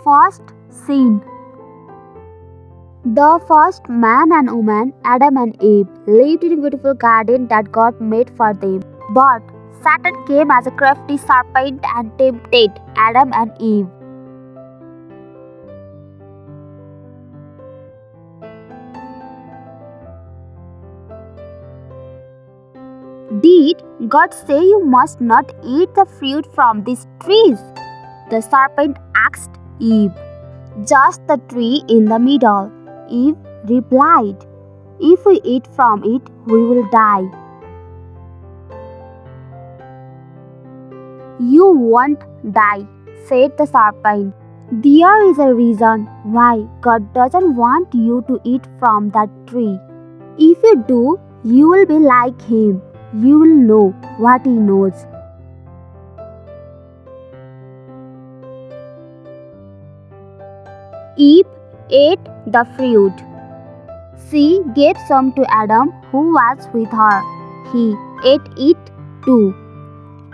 first sin. The first man and woman, Adam and Eve, lived in a beautiful garden that God made for them. But Satan came as a crafty serpent and tempted Adam and Eve. Did God say you must not eat the fruit from these trees? The serpent asked Eve. Just the tree in the middle. Eve replied, if we eat from it, we will die. You won't die, said the serpent. There is a reason why God doesn't want you to eat from that tree. If you do, you will be like Him. You will know what He knows. Eve ate the fruit. She gave some to Adam, who was with her. He ate it too.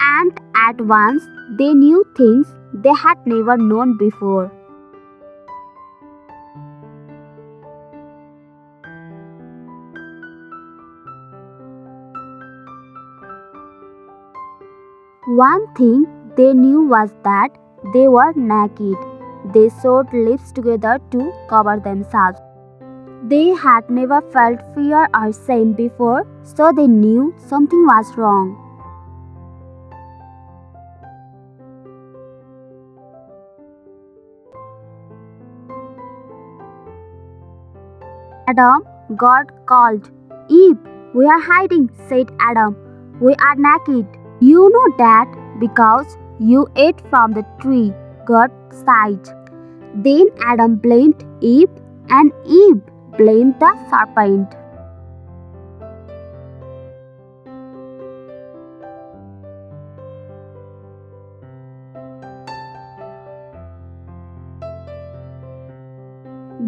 And at once they knew things they had never known before. One thing they knew was that they were naked. They sewed leaves together to cover themselves. They had never felt fear or shame before, so they knew something was wrong. Adam, God called. Eve, we are hiding, said Adam. We are naked. You know that because you ate from the tree, God sighed. Then Adam blamed Eve and Eve blamed the serpent.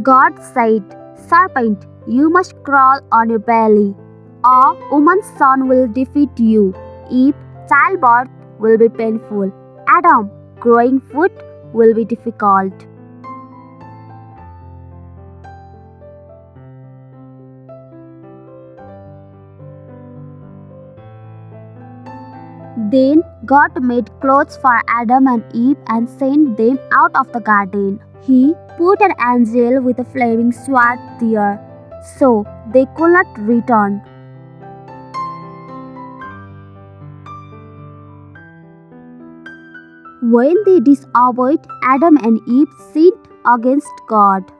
God said, serpent, you must crawl on your belly. A woman's son will defeat you. Eve, childbirth will be painful. Adam, growing food will be difficult. Then God made clothes for Adam and Eve and sent them out of the garden. He put an angel with a flaming sword there, so they could not return. When they disobeyed, Adam and Eve sinned against God.